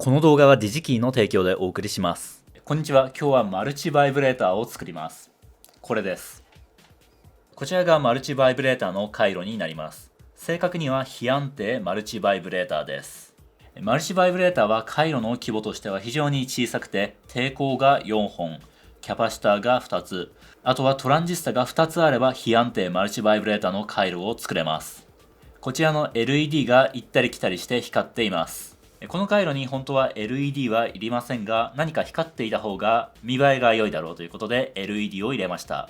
この動画はディジキーの提供でお送りします。こんにちは。今日はマルチバイブレーターを作ります。これです。こちらがマルチバイブレーターの回路になります。正確には非安定マルチバイブレーターです。マルチバイブレーターは回路の規模としては非常に小さくて、抵抗が4本、キャパシターが2つ、あとはトランジスタが2つあれば非安定マルチバイブレーターの回路を作れます。こちらの LED が行ったり来たりして光っています。この回路に本当は LED はいりませんが、何か光っていた方が見栄えが良いだろうということで LED を入れました。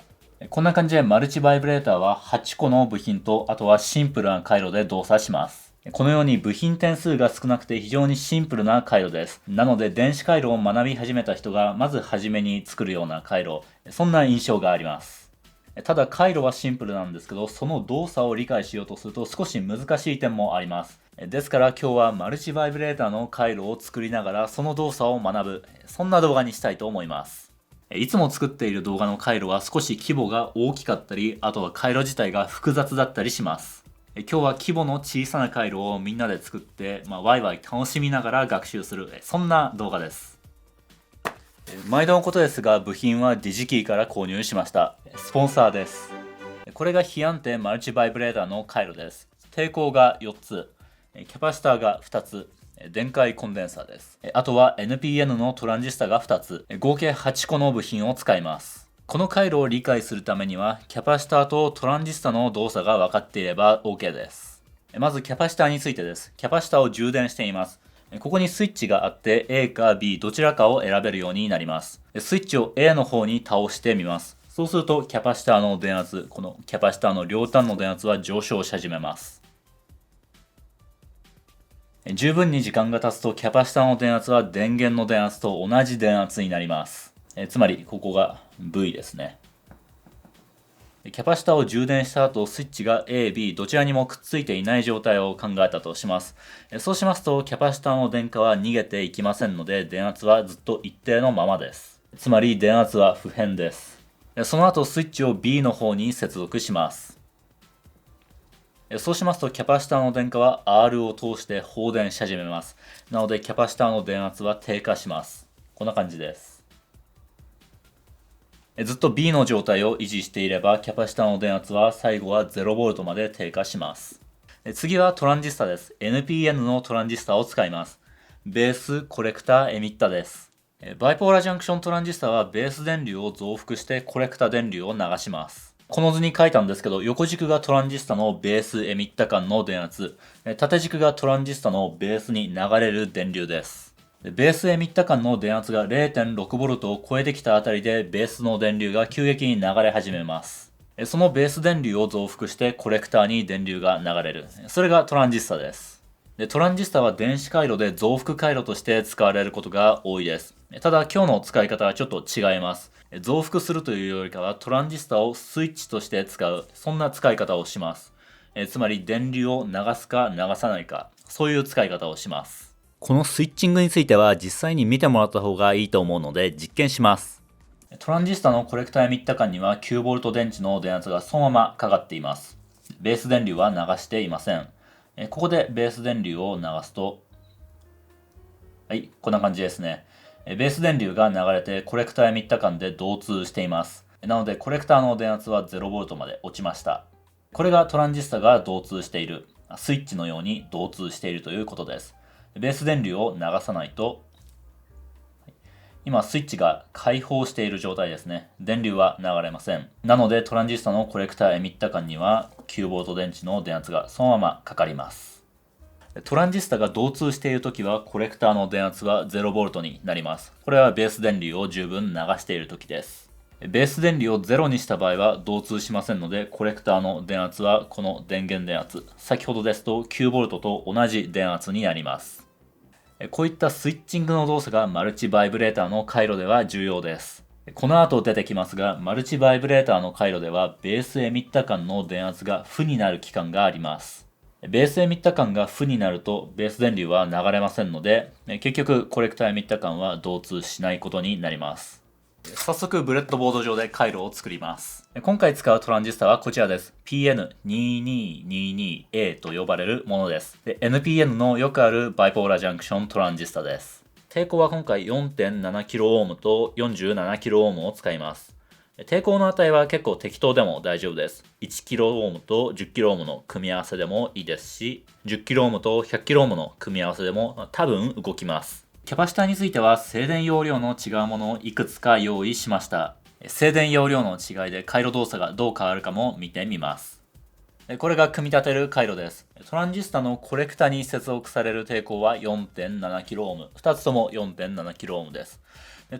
こんな感じでマルチバイブレーターは8個の部品と、あとはシンプルな回路で動作します。このように部品点数が少なくて非常にシンプルな回路です。なので電子回路を学び始めた人がまず初めに作るような回路、そんな印象があります。ただ回路はシンプルなんですけど、その動作を理解しようとすると少し難しい点もあります。ですから今日はマルチバイブレーターの回路を作りながらその動作を学ぶ、そんな動画にしたいと思います。いつも作っている動画の回路は少し規模が大きかったり、あとは回路自体が複雑だったりします。今日は規模の小さな回路をみんなで作って、ワイワイ楽しみながら学習する、そんな動画です。毎度のことですが、部品はディジキーから購入しました。スポンサーです。これが非安定マルチバイブレーターの回路です。抵抗が4つ、キャパシターが2つ、電解コンデンサーです。あとは NPN のトランジスタが2つ、合計8個の部品を使います。この回路を理解するためには、キャパシターとトランジスタの動作が分かっていれば OK です。まずキャパシターについてです。キャパシターを充電しています。ここにスイッチがあって A か B どちらかを選べるようになります。スイッチを A の方に倒してみます。そうするとキャパシターの電圧、このキャパシターの両端の電圧は上昇し始めます。十分に時間が経つとキャパシターの電圧は電源の電圧と同じ電圧になります。つまりここが V ですね。キャパシターを充電した後、スイッチが A、B どちらにもくっついていない状態を考えたとします。そうしますとキャパシターの電荷は逃げていきませんので、電圧はずっと一定のままです。つまり電圧は不変です。その後スイッチを B の方に接続します。そうしますとキャパシターの電荷は R を通して放電し始めます。なのでキャパシターの電圧は低下します。こんな感じです。ずっと B の状態を維持していればキャパシターの電圧は最後は 0V まで低下します。次はトランジスタです。NPN のトランジスタを使います。ベース、コレクター、エミッタです。バイポーラジャンクショントランジスタはベース電流を増幅してコレクタ電流を流します。この図に書いたんですけど、横軸がトランジスタのベースエミッタ間の電圧、縦軸がトランジスタのベースに流れる電流です。ベースエミッタ間の電圧が 0.6V を超えてきたあたりでベースの電流が急激に流れ始めます。そのベース電流を増幅してコレクターに電流が流れる。それがトランジスタです。トランジスタは電子回路で増幅回路として使われることが多いです。ただ今日の使い方はちょっと違います。増幅するというよりかはトランジスタをスイッチとして使う、そんな使い方をします。つまり電流を流すか流さないか、そういう使い方をします。このスイッチングについては実際に見てもらった方がいいと思うので実験します。トランジスタのコレクターエミッタ間には 9V 電池の電圧がそのままかかっています。ベース電流は流していません。ここでベース電流を流すと、はい、こんな感じですね。ベース電流が流れてコレクターエミッタ間で導通しています。なのでコレクターの電圧は 0V まで落ちました。これがトランジスタが導通している、スイッチのように導通しているということです。ベース電流を流さないと、今スイッチが開放している状態ですね。電流は流れません。なのでトランジスタのコレクターエミッタ間には 9V 電池の電圧がそのままかかります。トランジスタが導通しているときはコレクターの電圧は 0V になります。これはベース電流を十分流しているときです。ベース電流を0にした場合は導通しませんので、コレクターの電圧はこの電源電圧、先ほどですと 9V と同じ電圧になります。こういったスイッチングの動作がマルチバイブレーターの回路では重要です。この後出てきますが、マルチバイブレーターの回路ではベースエミッタ間の電圧が負になる期間があります。ベースエミッタ間が負になるとベース電流は流れませんので、結局コレクターエミッタ間は導通しないことになります。早速ブレッドボード上で回路を作ります。今回使うトランジスタはこちらです。PN2222A と呼ばれるものです。NPN のよくあるバイポーラジャンクショントランジスタです。抵抗は今回 4.7kΩ と 47kΩ を使います。抵抗の値は結構適当でも大丈夫です。1kΩ と 10kΩ の組み合わせでもいいですし、10kΩ と 100kΩ の組み合わせでも多分動きます。キャパシタについては静電容量の違うものをいくつか用意しました。静電容量の違いで回路動作がどう変わるかも見てみます。これが組み立てる回路です。トランジスタのコレクタに接続される抵抗は 4.7kΩ。2つとも 4.7kΩ です。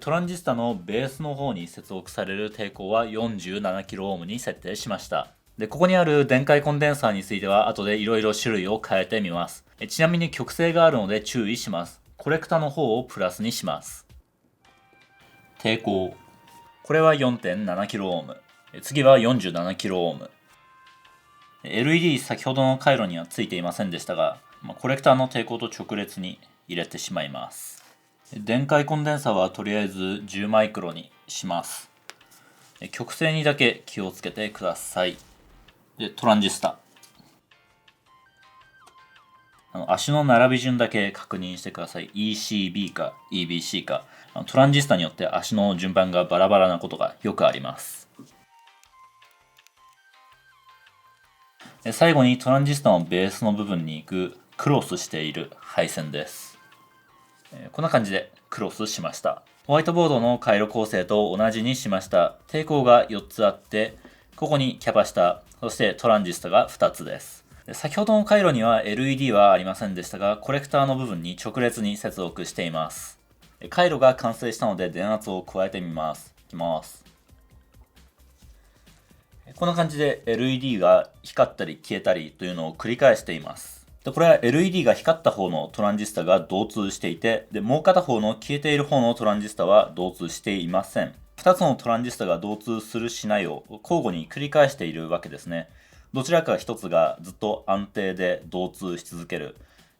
トランジスタのベースの方に接続される抵抗は 47kΩ に設定しました。ここにある電解コンデンサーについては後でいろいろ種類を変えてみます。ちなみに極性があるので注意します。コレクタの方をプラスにします。抵抗。これは 4.7kΩ。次は 47kΩ。LED 先ほどの回路にはついていませんでしたが、コレクターの抵抗と直列に入れてしまいます。電解コンデンサはとりあえず10マイクロにします。極性にだけ気をつけてください。で、トランジスタ。足の並び順だけ確認してください。ECB か EBC か。トランジスタによって足の順番がバラバラなことがよくあります。最後にトランジスタのベースの部分に行くクロスしている配線です。こんな感じでクロスしました。ホワイトボードの回路構成と同じにしました。抵抗が4つあって、ここにキャパシタ、そしてトランジスタが2つです。先ほどの回路には LED はありませんでしたが、コレクターの部分に直列に接続しています。回路が完成したので電圧を加えてみます。いきます。こんな感じで LED が光ったり消えたりというのを繰り返しています。これは LED が光った方のトランジスタが導通していて、もう片方の消えている方のトランジスタは導通していません。2つのトランジスタが導通するしないを交互に繰り返しているわけですね。どちらか1つがずっと安定で導通し続ける、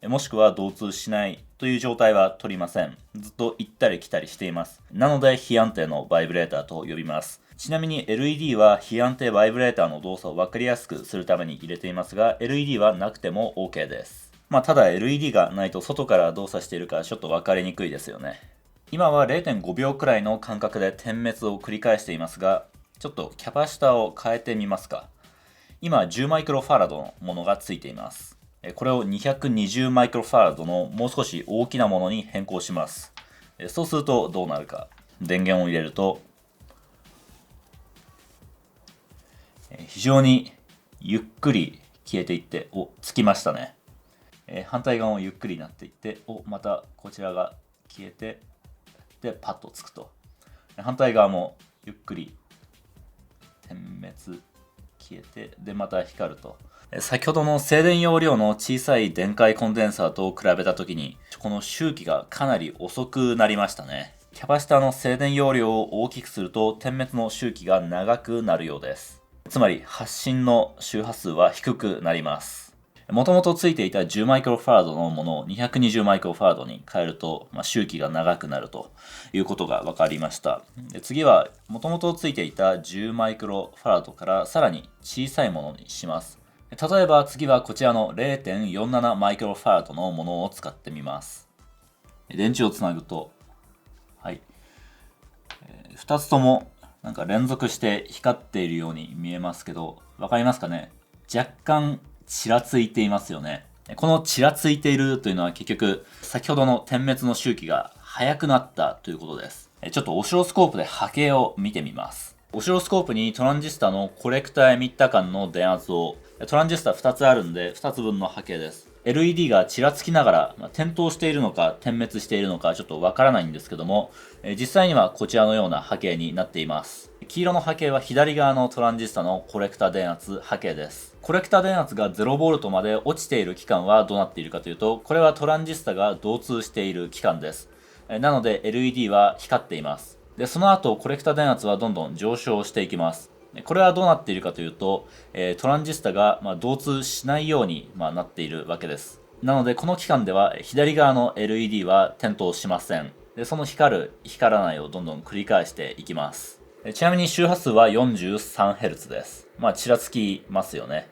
もしくは導通しないという状態は取りません。ずっと行ったり来たりしています。なので非安定のバイブレーターと呼びます。ちなみに LED は非安定バイブレーターの動作を分かりやすくするために入れていますが、LED はなくても OK です。ただ LED がないと外から動作しているからちょっと分かりにくいですよね。今は 0.5 秒くらいの間隔で点滅を繰り返していますが、ちょっとキャパシタを変えてみますか。今10マイクロファラドのものがついています。これを220マイクロファラドのもう少し大きなものに変更します。そうするとどうなるか。電源を入れると、非常にゆっくり消えていって、つきましたね。反対側もゆっくりになっていって、またこちらが消えて、で、パッとつくと。反対側もゆっくり点滅、消えて、で、また光ると。先ほどの静電容量の小さい電解コンデンサーと比べたときに、この周期がかなり遅くなりましたね。キャパシタの静電容量を大きくすると、点滅の周期が長くなるようです。つまり発信の周波数は低くなります。もともとついていた10マイクロファラドのものを220マイクロファラドに変えると、周期が長くなるということが分かりました。次はもともとついていた10マイクロファラドからさらに小さいものにします。例えば次はこちらの 0.47 マイクロファラドのものを使ってみます。電池をつなぐと、はい、2つともなんか連続して光っているように見えますけど、わかりますかね？若干ちらついていますよね。このちらついているというのは結局先ほどの点滅の周期が速くなったということです。ちょっとオシロスコープで波形を見てみます。オシロスコープにトランジスタのコレクターエミッター間の電圧を、トランジスタ2つあるんで2つ分の波形です。LED がちらつきながら、点灯しているのか点滅しているのかちょっとわからないんですけども、実際にはこちらのような波形になっています。黄色の波形は左側のトランジスタのコレクタ電圧波形です。コレクタ電圧が 0V まで落ちている期間はどうなっているかというと、これはトランジスタが導通している期間です。なので LED は光っています。で、その後コレクタ電圧はどんどん上昇していきます。これはどうなっているかというと、トランジスタが導通しないようになっているわけです。なのでこの期間では左側の LED は点灯しません。で、その光る、光らないをどんどん繰り返していきます。ちなみに周波数は 43Hz です。ちらつきますよね。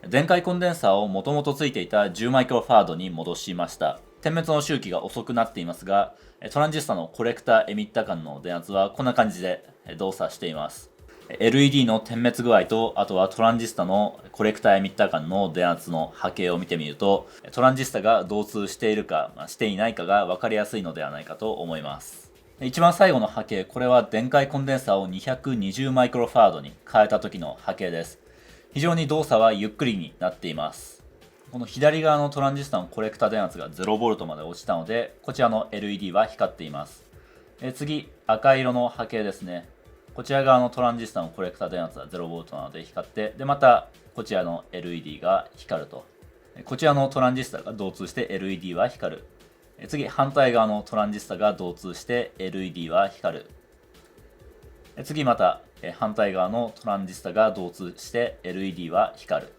電解コンデンサーをもともとついていた10マイクロファラドに戻しました。点滅の周期が遅くなっていますが、トランジスタのコレクターエミッタ間の電圧はこんな感じで動作しています。LED の点滅具合と、あとはトランジスタのコレクターエミッター間の電圧の波形を見てみると、トランジスタが導通しているか、していないかが分かりやすいのではないかと思います。一番最後の波形、これは電解コンデンサーを220マイクロファードに変えた時の波形です。非常に動作はゆっくりになっています。この左側のトランジスタのコレクタ電圧が 0V まで落ちたので、こちらの LED は光っています。次、赤色の波形ですね。こちら側のトランジスタのコレクタ電圧は 0V なので光って、で、またこちらの LED が光ると。こちらのトランジスタが導通して LED は光る。次、反対側のトランジスタが導通して LED は光る。次、また反対側のトランジスタが導通して LED は光る。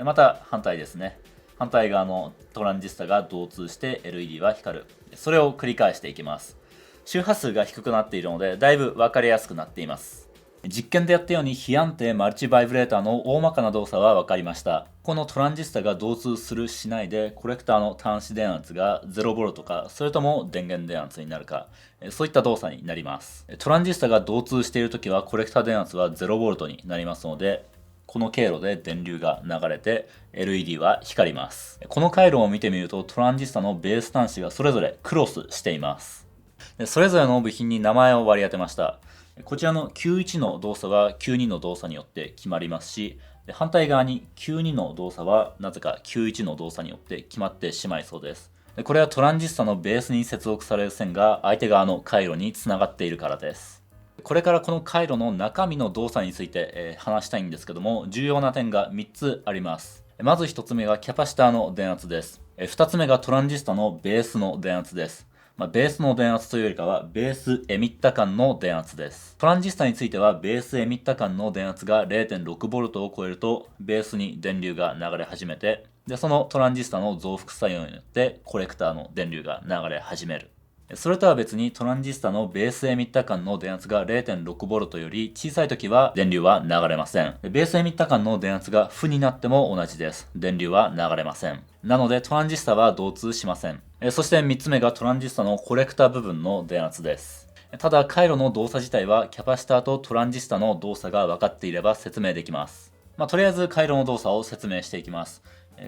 また反対ですね。反対側のトランジスタが導通して LED は光る。それを繰り返していきます。周波数が低くなっているので、だいぶ分かりやすくなっています。実験でやったように非安定マルチバイブレーターの大まかな動作は分かりました。このトランジスタが導通するしないで、コレクターの端子電圧が 0V か、それとも電源電圧になるか、そういった動作になります。トランジスタが導通しているときは、コレクター電圧は 0V になりますので、この経路で電流が流れて LED は光ります。この回路を見てみるとトランジスタのベース端子がそれぞれクロスしています。それぞれの部品に名前を割り当てました。こちらの Q1 の動作は Q2 の動作によって決まりますし、反対側に Q2 の動作はなぜか Q1 の動作によって決まってしまいそうです。これはトランジスタのベースに接続される線が相手側の回路につながっているからです。これからこの回路の中身の動作について話したいんですけども、重要な点が3つあります。まず1つ目がキャパシターの電圧です。2つ目がトランジスタのベースの電圧です。ベースの電圧というよりかはベースエミッタ間の電圧です。トランジスタについてはベースエミッタ間の電圧が 0.6V を超えるとベースに電流が流れ始めて、でそのトランジスタの増幅作用によってコレクターの電流が流れ始める。それとは別にトランジスタのベースエミッタ間の電圧が 0.6V より小さいときは電流は流れません。ベースエミッタ間の電圧が負になっても同じです。電流は流れません。なのでトランジスタは導通しません。そして3つ目がトランジスタのコレクタ部分の電圧です。ただ回路の動作自体はキャパシターとトランジスタの動作が分かっていれば説明できます。とりあえず回路の動作を説明していきます。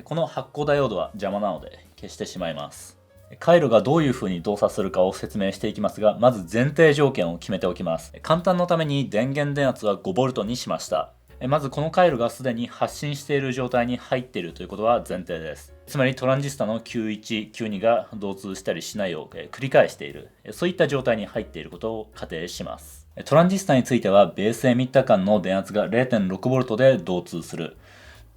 この発光ダイオードは邪魔なので消してしまいます。回路がどういう風に動作するかを説明していきますが、まず前提条件を決めておきます。簡単のために電源電圧は 5V にしました。まずこの回路がすでに発信している状態に入っているということは前提です。つまりトランジスタの Q1、Q2 が導通したりしないを繰り返している。そういった状態に入っていることを仮定します。トランジスタについてはベースエミッタ間の電圧が 0.6V で導通する。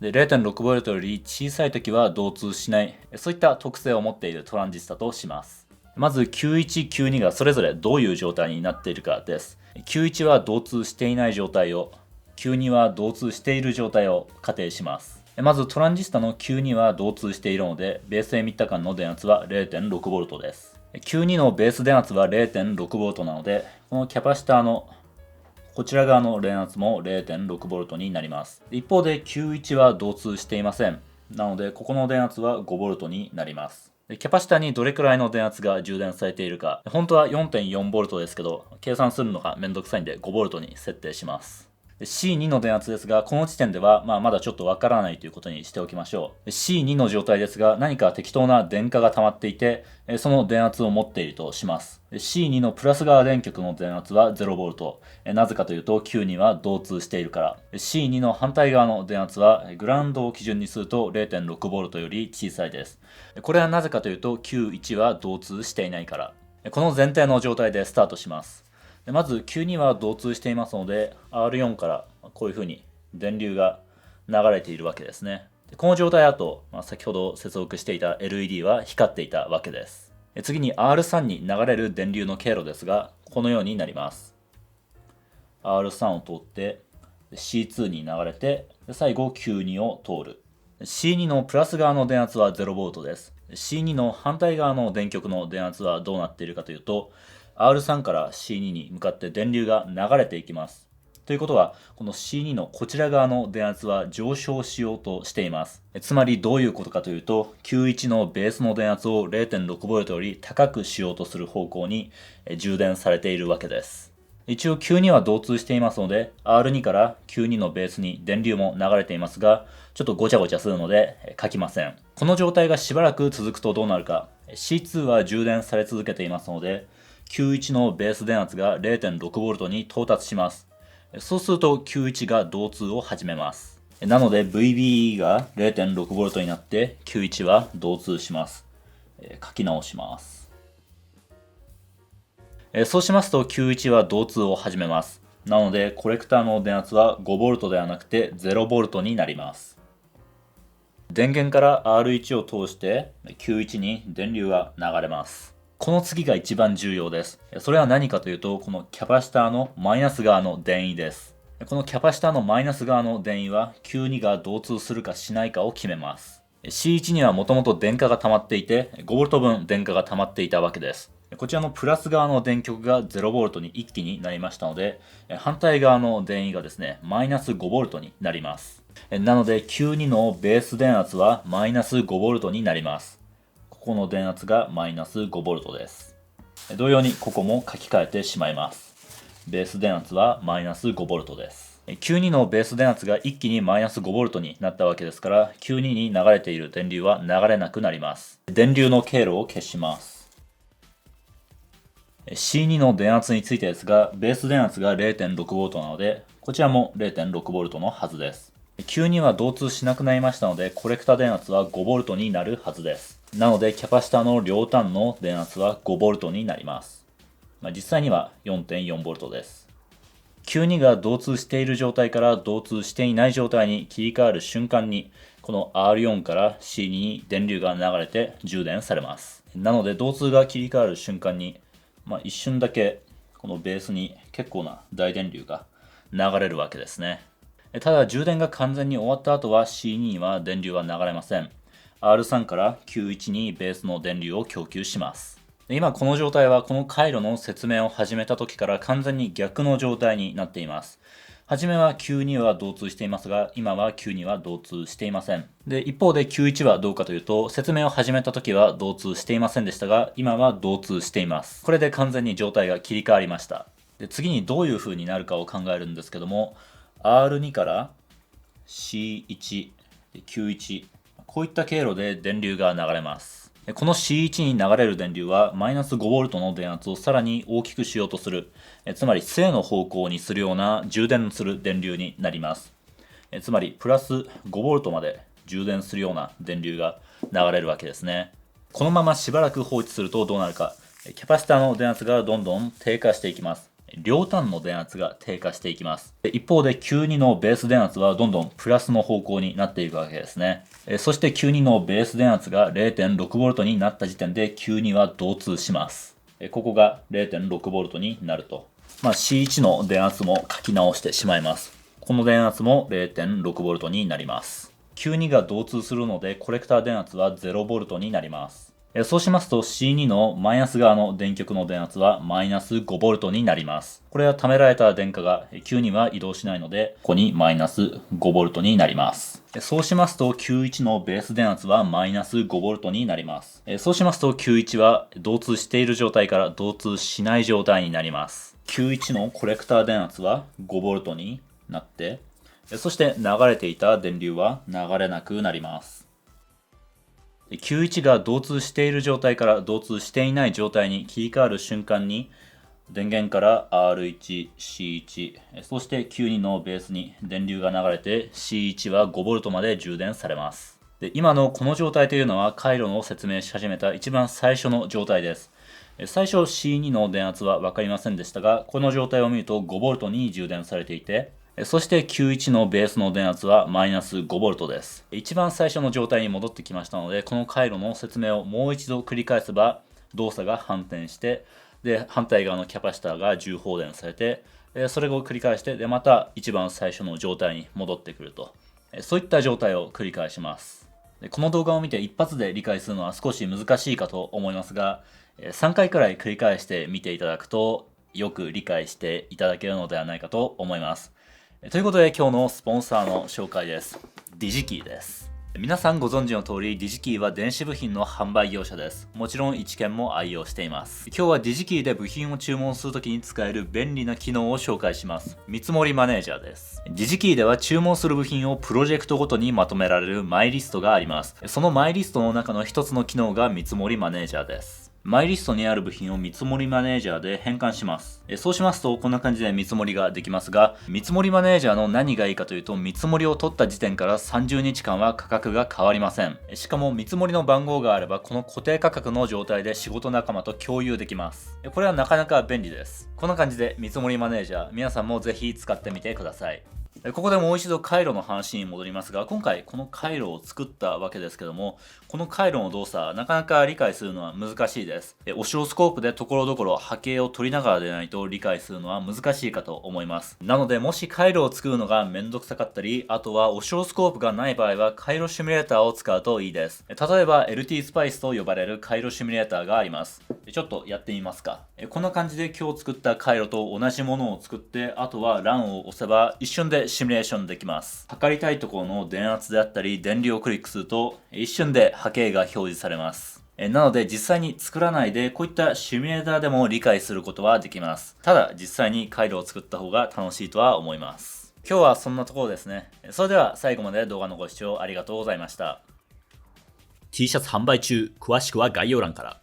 0.6V より小さい時は導通しない、そういった特性を持っているトランジスタとします。まず Q1、Q2 がそれぞれどういう状態になっているかです。Q1 は導通していない状態を、Q2 は導通している状態を仮定します。まずトランジスタの Q2 は導通しているので、ベースエミッタ間の電圧は 0.6V です。Q2 のベース電圧は 0.6V なので、このキャパシターのこちら側の電圧も 0.6V になります。一方で Q1 は導通していません。なのでここの電圧は 5V になります。キャパシタにどれくらいの電圧が充電されているか、本当は 4.4V ですけど、計算するのがめんどくさいんで 5V に設定します。C2 の電圧ですが、この時点ではまだちょっとわからないということにしておきましょう。C2 の状態ですが、何か適当な電荷が溜まっていて、その電圧を持っているとします。C2 のプラス側電極の電圧は 0V。なぜかというと Q2 は導通しているから。C2 の反対側の電圧はグラウンドを基準にすると 0.6V より小さいです。これはなぜかというと Q1 は導通していないから。この前提の状態でスタートします。まず Q2 は導通していますので R4 からこういうふうに電流が流れているわけですね。この状態だと先ほど接続していた LED は光っていたわけです。次に R3 に流れる電流の経路ですが、このようになります。R3 を通って C2 に流れて、最後 Q2 を通る。C2 のプラス側の電圧は 0V です。C2 の反対側の電極の電圧はどうなっているかというと、R3 から C2 に向かって電流が流れていきます。ということは、この C2 のこちら側の電圧は上昇しようとしています。つまりどういうことかというと、Q1 のベースの電圧を 0.6V より高くしようとする方向に充電されているわけです。一応 Q2 は導通していますので、R2 から Q2 のベースに電流も流れていますが、ちょっとごちゃごちゃするので書きません。この状態がしばらく続くとどうなるか、C2 は充電され続けていますので、Q1 のベース電圧が 0.6V に到達します。そうすると Q1 が導通を始めます。なので VBE が 0.6V になって Q1 は導通します。書き直します。そうしますと Q1 は導通を始めます。なのでコレクターの電圧は 5V ではなくて 0V になります。電源から R1 を通して Q1 に電流が流れます。この次が一番重要です。それは何かというと、このキャパシターのマイナス側の電位です。このキャパシターのマイナス側の電位は Q2 が導通するかしないかを決めます。C1 にはもともと電荷が溜まっていて 5V 分電荷が溜まっていたわけです。こちらのプラス側の電極が 0V に一気になりましたので、反対側の電位がですね、マイナス 5V になります。なので Q2 のベース電圧はマイナス 5V になります。ここの電圧がマイナス 5V です。同様にここも書き換えてしまいます。ベース電圧はマイナス 5V です。Q2 のベース電圧が一気にマイナス 5V になったわけですから、Q2 に流れている電流は流れなくなります。電流の経路を消します。C2 の電圧についてですが、ベース電圧が 0.6V なので、こちらも 0.6V のはずです。Q2 は導通しなくなりましたので、コレクタ電圧は 5V になるはずです。なので、キャパシタの両端の電圧は 5V になります。実際には 4.4V です。Q2 が導通している状態から導通していない状態に切り替わる瞬間に、この R4 から C2 に電流が流れて充電されます。なので、導通が切り替わる瞬間に、一瞬だけこのベースに結構な大電流が流れるわけですね。ただ充電が完全に終わった後は C2 には電流は流れません。R3 から Q1 にベースの電流を供給します。今この状態はこの回路の説明を始めた時から完全に逆の状態になっています。はじめは Q2 は導通していますが、今は Q2 は導通していません。で、一方で Q1 はどうかというと、説明を始めた時は導通していませんでしたが、今は導通しています。これで完全に状態が切り替わりました。で、次にどういう風になるかを考えるんですけども、R2 から C1、Q1、こういった経路で電流が流れます。この C1 に流れる電流はマイナス 5V の電圧をさらに大きくしようとする、つまり正の方向にするような充電する電流になります。つまりプラス 5V まで充電するような電流が流れるわけですね。このまましばらく放置するとどうなるか、キャパシタの電圧がどんどん低下していきます。両端の電圧が低下していきます。一方で Q2 のベース電圧はどんどんプラスの方向になっていくわけですね。そして Q2 のベース電圧が 0.6V になった時点で Q2 は導通します。ここが 0.6V になると。C1 の電圧も書き直してしまいます。この電圧も 0.6V になります。Q2 が導通するのでコレクター電圧は 0V になります。そうしますと C2 のマイナス側の電極の電圧はマイナス 5V になります。これは貯められた電荷が Q2 は移動しないので、ここにマイナス 5V になります。そうしますと Q1 のベース電圧はマイナス 5V になります。そうしますと Q1 は導通している状態から導通しない状態になります。Q1 のコレクター電圧は 5V になって、そして流れていた電流は流れなくなります。Q1 が導通している状態から導通していない状態に切り替わる瞬間に電源から R1、C1、そして Q2 のベースに電流が流れて C1 は 5V まで充電されます。で、今のこの状態というのは回路の説明し始めた一番最初の状態です。最初 C2 の電圧は分かりませんでしたが、この状態を見ると 5V に充電されていて、そして Q1 のベースの電圧はマイナス 5V です。一番最初の状態に戻ってきましたので、この回路の説明をもう一度繰り返せば動作が反転して、で、反対側のキャパシタが重放電されて、それを繰り返して、で、また一番最初の状態に戻ってくると。そういった状態を繰り返します。この動画を見て一発で理解するのは少し難しいかと思いますが、3回くらい繰り返して見ていただくと、よく理解していただけるのではないかと思います。ということで今日のスポンサーの紹介です。ディジキーです。皆さんご存知の通り、ディジキーは電子部品の販売業者です。もちろん一見も愛用しています。今日はディジキーで部品を注文するときに使える便利な機能を紹介します。見積もりマネージャーです。ディジキーでは注文する部品をプロジェクトごとにまとめられるマイリストがあります。そのマイリストの中の一つの機能が見積もりマネージャーです。マイリストにある部品を見積もりマネージャーで変換します。そうしますとこんな感じで見積もりができますが、見積もりマネージャーの何がいいかというと、見積もりを取った時点から30日間は価格が変わりません。しかも見積もりの番号があればこの固定価格の状態で仕事仲間と共有できます。これはなかなか便利です。こんな感じで見積もりマネージャー、皆さんもぜひ使ってみてください。ここでもう一度回路の話に戻りますが、今回この回路を作ったわけですけども、この回路の動作なかなか理解するのは難しいです。オシロスコープでところどころ波形を取りながらでないと理解するのは難しいかと思います。なのでもし回路を作るのがめんどくさかったり、あとはオシロスコープがない場合は回路シミュレーターを使うといいです。例えば LT スパイスと呼ばれる回路シミュレーターがあります。ちょっとやってみますか。こんな感じで今日作った回路と同じものを作って、あとは LAN を押せば一瞬でシミュレーションできます。測りたいところの電圧であったり電流をクリックすると一瞬で波形が表示されます。なので実際に作らないでこういったシミュレーターでも理解することはできます。ただ実際に回路を作った方が楽しいとは思います。今日はそんなところですね。それでは最後まで動画のご視聴ありがとうございました。T シャツ販売中、詳しくは概要欄から。